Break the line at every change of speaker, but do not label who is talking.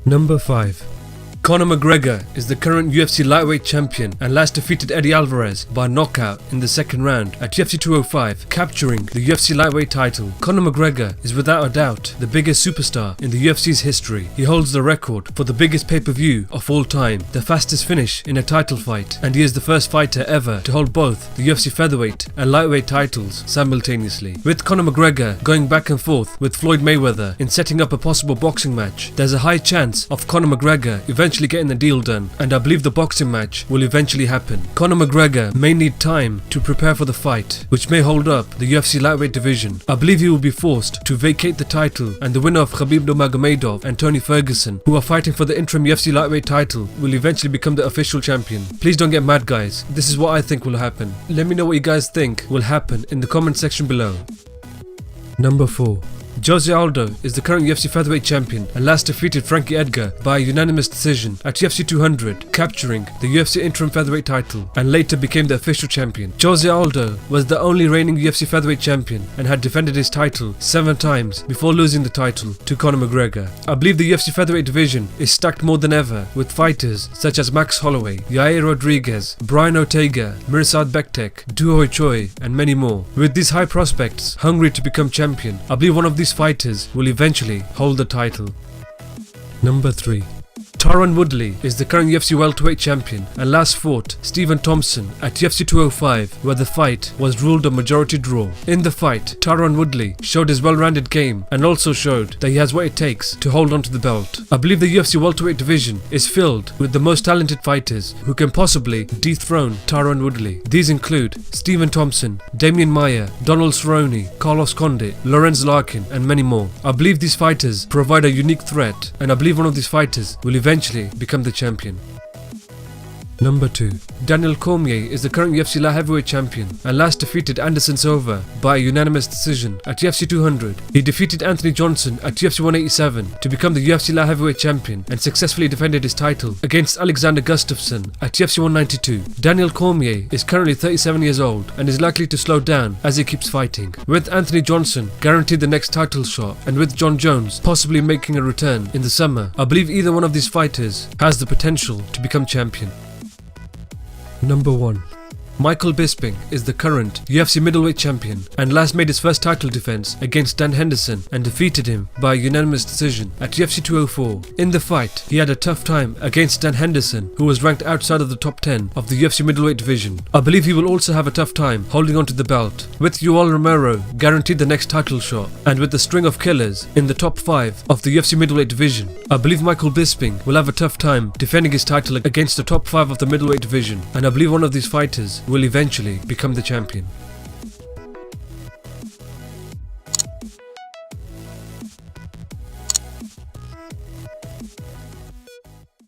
Number 5. Conor McGregor is the current UFC lightweight champion and last defeated Eddie Alvarez by knockout in the second round at UFC 205, capturing the UFC lightweight title. Conor McGregor is without a doubt the biggest superstar in the UFC's history. He holds the record for the biggest pay-per-view of all time, the fastest finish in a title fight, and he is the first fighter ever to hold both the UFC featherweight and lightweight titles simultaneously. With Conor McGregor going back and forth with Floyd Mayweather in setting up a possible boxing match, there's a high chance of Conor McGregor eventually getting the deal done, and I believe the boxing match will eventually happen. Conor McGregor may need time to prepare for the fight, which may hold up the UFC lightweight division. I believe he will be forced to vacate the title, and the winner of Khabib Nurmagomedov and Tony Ferguson, who are fighting for the interim UFC lightweight title, will eventually become the official champion. Please don't get mad, guys. This is what I think will happen. Let me know what you guys think will happen in the comment section below. Number 4. Jose Aldo is the current UFC featherweight champion and last defeated Frankie Edgar by a unanimous decision at UFC 200, capturing the UFC interim featherweight title, and later became the official champion. Jose Aldo was the only reigning UFC featherweight champion and had defended his title 7 times before losing the title to Conor McGregor. I believe the UFC featherweight division is stacked more than ever with fighters such as Max Holloway, Yair Rodriguez, Brian Ortega, Mirsad Bektek, Doo Ho Choi, and many more. With these high prospects hungry to become champion, I believe one of these fighters will eventually hold the title. Number 3. Tyron Woodley is the current UFC welterweight champion and last fought Stephen Thompson at UFC 205, where the fight was ruled a majority draw. In the fight, Tyron Woodley showed his well-rounded game and also showed that he has what it takes to hold on to the belt. I believe the UFC welterweight division is filled with the most talented fighters who can possibly dethrone Tyron Woodley. These include Stephen Thompson, Damian Maia, Donald Cerrone, Carlos Condit, Lorenz Larkin, and many more. I believe these fighters provide a unique threat, and I believe one of these fighters will eventually become the champion. Number 2. Daniel Cormier is the current UFC light heavyweight champion and last defeated Anderson Silva by a unanimous decision at UFC 200. He defeated Anthony Johnson at UFC 187 to become the UFC light heavyweight champion and successfully defended his title against Alexander Gustafsson at UFC 192. Daniel Cormier is currently 37 years old and is likely to slow down as he keeps fighting. With Anthony Johnson guaranteed the next title shot and with John Jones possibly making a return in the summer, I believe either one of these fighters has the potential to become champion. Number 1. Michael Bisping is the current UFC middleweight champion and last made his first title defense against Dan Henderson and defeated him by a unanimous decision at UFC 204. In the fight, he had a tough time against Dan Henderson, who was ranked outside of the top 10 of the UFC middleweight division. I believe he will also have a tough time holding on to the belt. With Yoel Romero guaranteed the next title shot and with the string of killers in the top 5 of the UFC middleweight division, I believe Michael Bisping will have a tough time defending his title against the top 5 of the middleweight division, and I believe one of these fighters will eventually become the champion.